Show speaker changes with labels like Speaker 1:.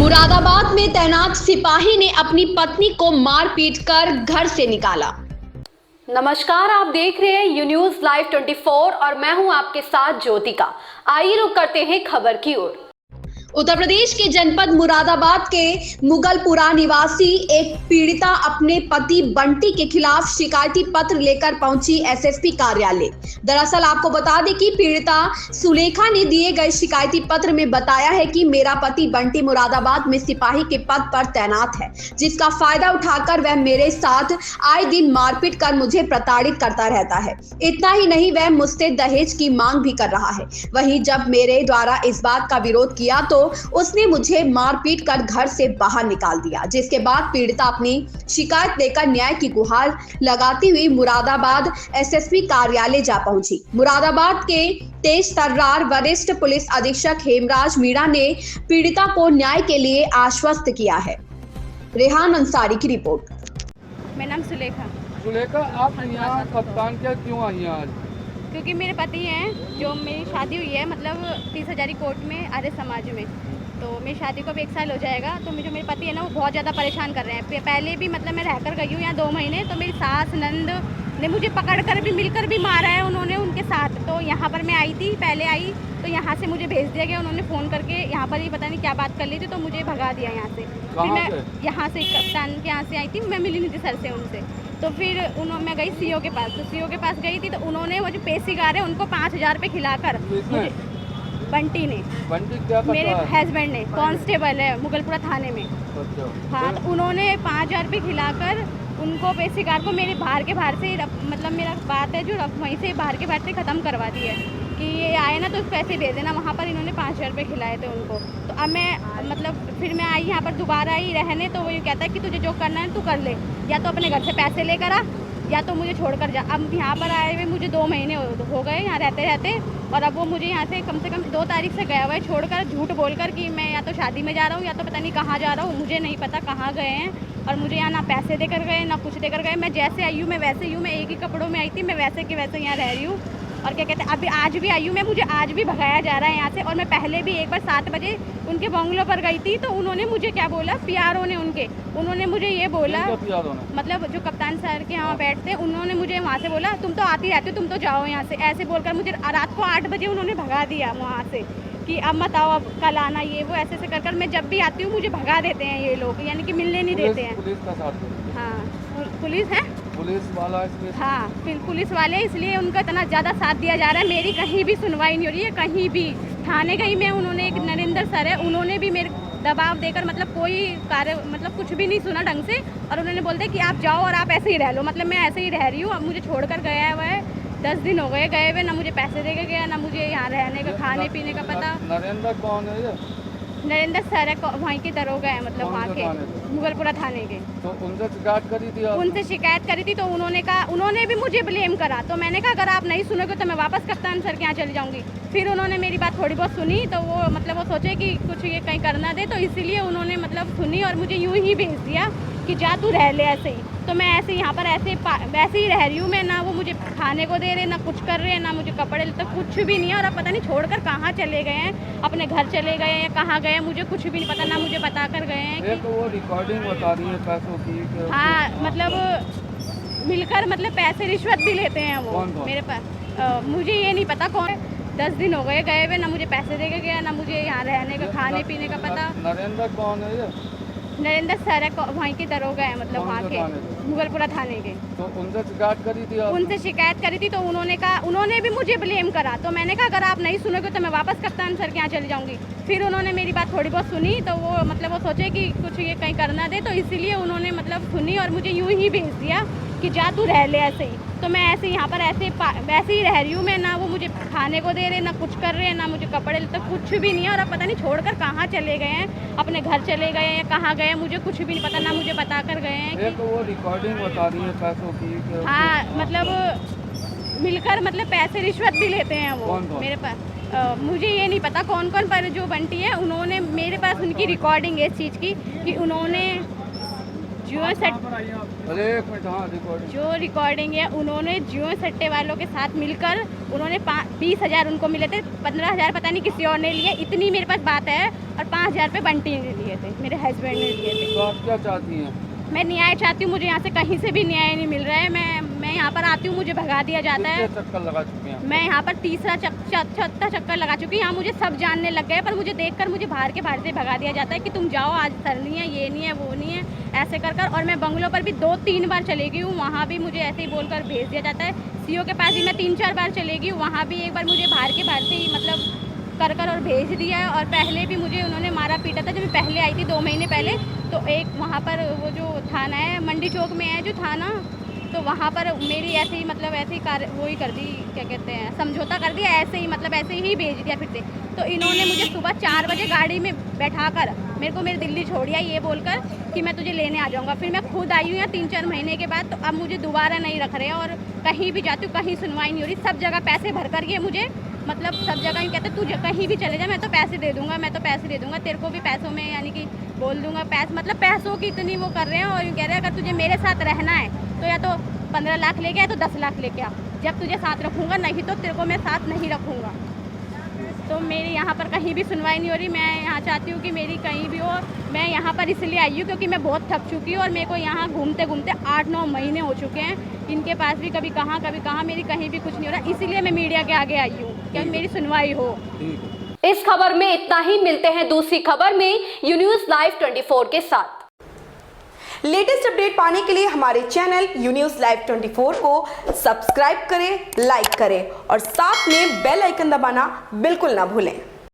Speaker 1: मुरादाबाद में तैनात सिपाही ने अपनी पत्नी को मार पीट कर घर से निकाला।
Speaker 2: नमस्कार, आप देख रहे हैं यू न्यूज लाइव 24 और मैं हूं आपके साथ ज्योतिका। आइए रुक करते हैं खबर की ओर।
Speaker 1: उत्तर प्रदेश के जनपद मुरादाबाद के मुगलपुरा निवासी एक पीड़िता अपने पति बंटी के खिलाफ शिकायती पत्र लेकर पहुंची एसएसपी कार्यालय। दरअसल आपको बता दें कि पीड़िता सुलेखा ने दिए गए शिकायती पत्र में बताया है कि मेरा पति बंटी मुरादाबाद में सिपाही के पद पर तैनात है, जिसका फायदा उठाकर वह मेरे साथ आए दिन मारपीट कर मुझे प्रताड़ित करता रहता है। इतना ही नहीं, वह मुझसे दहेज की मांग भी कर रहा है। वहीं जब मेरे द्वारा इस बात का विरोध किया तो उसने मुझे मारपीट कर घर से बाहर निकाल दिया, जिसके बाद पीड़िता अपनी शिकायत लेकर न्याय की गुहार लगाती हुई मुरादाबाद एसएसपी कार्यालय जा पहुंची। मुरादाबाद के तेज तर्रार वरिष्ठ पुलिस अधीक्षक हेमराज मीणा ने पीड़िता को न्याय के लिए आश्वस्त किया है। रेहान अंसारी की रिपोर्ट।
Speaker 3: मेरा नाम
Speaker 4: सुलेखा, आप यहाँ कप्तान क्या क्यों आई हैं आज?
Speaker 3: क्योंकि मेरे पति हैं, जो मेरी शादी हुई है मतलब 30 हजारी कोर्ट में आर्य समाज में, तो मेरी शादी को अब 1 साल हो जाएगा। तो जो मेरे पति है ना, वो बहुत ज़्यादा परेशान कर रहे हैं। पहले भी मतलब मैं रहकर गई हूँ यहाँ 2 महीने, तो मेरी सास नंद ने मुझे पकड़कर भी मिलकर भी मारा है उन्होंने उनके साथ। तो यहाँ पर मैं आई थी, पहले आई तो यहाँ से मुझे भेज दिया गया। उन्होंने फ़ोन करके यहाँ पर ही पता नहीं क्या बात कर ली थी, तो मुझे भगा दिया यहाँ से। फिर मैं यहाँ से कप्तान के यहाँ से आई थी, मैं मिली नहीं थी सर से उनसे। तो फिर मैं गई सीओ के पास, तो सीओ के पास गई थी तो उन्होंने वो जो पेशीगार है उनको 5,000 रुपये खिलाकर बंटी ने,
Speaker 4: क्या
Speaker 3: मेरे हस्बैंड ने, कांस्टेबल है मुगलपुरा थाने में। हाँ, तो उन्होंने 5,000 रुपये खिलाकर उनको पेशीगार को मेरे बाहर के बाहर से मतलब मेरा बात है जो वहीं से बाहर के बाहर से ख़त्म करवा दी है कि ये आए ना तो पैसे भेज देना। वहाँ पर इन्होंने 5,000 रुपये खिलाए थे उनको। तो अब मैं मतलब फिर मैं आई यहाँ पर दोबारा आई रहने, तो वो ये कहता है कि तुझे जो करना है तू कर ले, या तो अपने घर से पैसे लेकर आ या तो मुझे छोड़कर जा। अब यहाँ पर आए हुए मुझे 2 महीने हो गए यहाँ रहते रहते, और अब वो मुझे यहाँ से कम 2 तारीख से गया हुआ है छोड़कर, झूठ बोलकर कि मैं या तो शादी में जा रहा हूँ या तो पता नहीं कहाँ जा रहा हूँ। मुझे नहीं पता कहाँ गए हैं, और मुझे यहाँ ना पैसे देकर गए ना कुछ देकर गए। मैं जैसे आई हूँ मैं वैसे ही हूँ, मैं एक ही कपड़ों में आई थी, मैं वैसे के वैसे यहाँ रह रही हूँ। और क्या कहते हैं, अभी आज भी आई हूँ मैं, मुझे आज भी भगाया जा रहा है यहाँ से। और मैं पहले भी एक बार 7 बजे उनके बंगलों पर गई थी, तो उन्होंने मुझे क्या बोला, पीआरओ ने उन्होंने मुझे ये बोला, मतलब जो कप्तान सर के यहाँ बैठते हैं, उन्होंने मुझे वहाँ से बोला तुम तो आती रहती हो, तुम तो जाओ यहाँ से, ऐसे बोलकर मुझे रात को 8 बजे उन्होंने भगा दिया वहाँ से कि अब मत आओ, अब कल आना, ये वो ऐसे कर मैं जब भी आती हूँ मुझे भगा देते हैं ये लोग, यानी कि मिलने नहीं देते हैं।
Speaker 4: पुलिस का साथ?
Speaker 3: हाँ, पुलिस है,
Speaker 4: पुलिस वाला इसलिए।
Speaker 3: हाँ, फिर पुलिस वाले इसलिए उनका इतना ज़्यादा साथ दिया जा रहा है। मेरी कहीं भी सुनवाई नहीं हो रही है, कहीं भी। थाने गई मैं, उन्होंने, एक नरेंद्र सर है, उन्होंने भी मेरे दबाव देकर मतलब कोई कार्य मतलब कुछ भी नहीं सुना ढंग से, और उन्होंने बोलते कि आप जाओ और आप ऐसे ही रह लो। मतलब मैं ऐसे ही रह रही हूँ। अब मुझे छोड़कर गया हुआ है, 10 दिन हो गए गए हुए, ना मुझे पैसे दे के गया, ना मुझे यहाँ रहने का खाने पीने का पता।
Speaker 4: नरेंद्र कौन है ये?
Speaker 3: नरेंद्र सर है, वहीं के दरोगा है, मतलब वहाँ के मुगलपुरा थाने के।
Speaker 4: तो उनसे शिकायत करी थी?
Speaker 3: उनसे शिकायत करी थी, तो उन्होंने कहा, उन्होंने भी मुझे ब्लेम करा। तो मैंने कहा अगर आप नहीं सुनोगे तो मैं वापस कप्तान सर के यहाँ चली जाऊँगी। फिर उन्होंने मेरी बात थोड़ी बहुत सुनी, तो वो मतलब वो सोचे कि कुछ ये कहीं करना दे, तो इसीलिए उन्होंने मतलब सुनी और मुझे यूँ ही भेज दिया कि जा तू रह ले ऐसे ही। तो मैं ऐसे यहाँ पर वैसे ही रह रही हूँ मैं, ना वो मुझे खाने को दे रहे, ना कुछ कर रहे हैं, ना मुझे कपड़े, तो कुछ भी नहीं है। और अब पता नहीं छोड़कर कहाँ चले गए हैं, अपने घर चले गए हैं, कहाँ गए हैं मुझे कुछ भी नहीं पता, ना मुझे बता कर गए हैं
Speaker 4: कि वो रिकॉर्डिंग बता रही है पैसों की।
Speaker 3: हाँ, मतलब मिलकर मतलब पैसे रिश्वत भी लेते हैं वो। मेरे पास मुझे ये नहीं पता कौन। 10 दिन हो गए गए हुए, ना मुझे पैसे दे के गया, ना मुझे यहाँ रहने का खाने पीने का पता।
Speaker 4: नरेंद्र कौन है ये?
Speaker 3: नरेंद्र सर है, वहीं के दरोगा है, मतलब वहाँ के मुगलपुरा थाने के।
Speaker 4: तो उनसे शिकायत करी थी?
Speaker 3: उनसे शिकायत करी थी, तो उन्होंने कहा, उन्होंने भी मुझे ब्लेम करा। तो मैंने कहा अगर आप नहीं सुनोगे तो मैं वापस कप्तान सर के यहाँ चली जाऊँगी। फिर उन्होंने मेरी बात थोड़ी बहुत सुनी, तो वो मतलब वो सोचे कि कुछ ये कहीं करना दे, तो इसीलिए उन्होंने मतलब सुनी और मुझे यूँ ही भेज दिया कि जा तू रह ले ऐसे ही। तो मैं ऐसे यहाँ पर वैसे ही रह रही हूँ मैं, ना वो मुझे खाने को दे रहे, ना कुछ कर रहे हैं, ना मुझे कपड़े, तो कुछ भी नहीं है। और अब पता नहीं छोड़कर कहाँ चले गए हैं, अपने घर चले गए हैं, कहाँ गए हैं मुझे कुछ भी नहीं पता, ना मुझे बता कर गए हैं कि
Speaker 4: वो रिकॉर्डिंग बता रही है पैसों की।
Speaker 3: हाँ, मतलब मिलकर मतलब पैसे रिश्वत भी लेते हैं वो। मेरे पास मुझे ये नहीं पता कौन कौन, पर जो बंटी है उन्होंने मेरे पास उनकी रिकॉर्डिंग है इस चीज़ की कि उन्होंने जुए सट
Speaker 4: अरे एक मिनट, हाँ रिकॉर्डिंग।
Speaker 3: जो रिकॉर्डिंग है, उन्होंने जुए सट्टे वालों के साथ मिलकर उन्होंने 20,000 उनको मिले थे, 15,000 पता नहीं किसी और ने लिए, इतनी मेरे पास बात है। और 5,000 रुपये बंटी ने लिए थे, मेरे हस्बैंड ने लिए थे।
Speaker 4: तो आप क्या चाहती हैं?
Speaker 3: मैं न्याय चाहती हूँ, मुझे यहाँ से कहीं से भी न्याय नहीं मिल रहा है। मैं यहाँ पर आती हूँ, मुझे भगा दिया जाता है।
Speaker 4: कितने चक्कर लगा चुके हैं?
Speaker 3: मैं यहाँ पर तीसरा चौथा चक्कर लगा चुकी हूँ। यहाँ मुझे सब जानने लग गए, पर मुझे देखकर मुझे बाहर से भगा दिया जाता है कि तुम जाओ, आज सर नहीं है, ये नहीं है, वो नहीं है, ऐसे कर। और मैं बंगलों पर भी 2-3 बार चली गई हूँ, वहाँ भी मुझे ऐसे ही बोलकर भेज दिया जाता है। सीओ के पास भी मैं 3-4 बार चली गई हूँ, वहाँ भी एक बार मुझे बाहर से ही मतलब कर और भेज दिया है। और पहले भी मुझे उन्होंने मारा पीटा था, जब मैं पहले आई थी 2 महीने पहले। तो एक वहाँ पर वो जो थाना है, मंडी चौक में है जो थाना, तो वहाँ पर मेरी ऐसे ही मतलब ऐसे ही वो ही कर दी, क्या कहते हैं, समझौता कर दिया, ऐसे ही मतलब ऐसे ही भेज दिया फिर से। तो इन्होंने मुझे सुबह 4 बजे गाड़ी में बैठाकर मेरे को मेरी दिल्ली छोड़ दिया, ये बोलकर कि मैं तुझे लेने आ जाऊँगा। फिर मैं खुद आई हूँ यहाँ 3-4 महीने के बाद। तो अब मुझे दोबारा नहीं रख रहे हैं और कहीं भी जाती हूँ, कहीं सुनवाई नहीं हो रही। सब जगह पैसे भर कर ये मुझे मतलब सब जगह ही कहते तू कहीं भी चले जा, मैं तो पैसे दे दूँगा, मैं तो पैसे दे दूँगा, तेरे को भी पैसों में यानी कि बोल दूँगा। मतलब पैसों की इतनी वो कर रहे हैं। और कह रहे हैं अगर तुझे मेरे साथ रहना है तो या तो 15 लाख लेके आ, तो 10 लाख लेके आ, जब तुझे साथ रखूँगा, नहीं तो तेरे को मैं साथ नहीं रखूँगा। तो मेरी यहाँ पर कहीं भी सुनवाई नहीं हो रही। मैं यहाँ चाहती हूँ कि मेरी कहीं भी हो। मैं यहाँ पर इसलिए आई हूँ क्योंकि मैं बहुत थक चुकी हूँ और मेरे को यहाँ घूमते घूमते 8-9 महीने हो चुके हैं। इनके पास भी कभी कहाँ मेरी कहीं भी कुछ नहीं हो रहा। इसीलिए मैं मीडिया के आगे आई हूँ कि मेरी सुनवाई हो।
Speaker 2: इस खबर में इतना ही। मिलते हैं दूसरी खबर में यू न्यूज़ लाइव 24 के साथ।
Speaker 5: लेटेस्ट अपडेट पाने के लिए हमारे चैनल यू न्यूज़ लाइव 24 को सब्सक्राइब करें, लाइक करें और साथ में बेल आइकन दबाना बिल्कुल ना भूलें।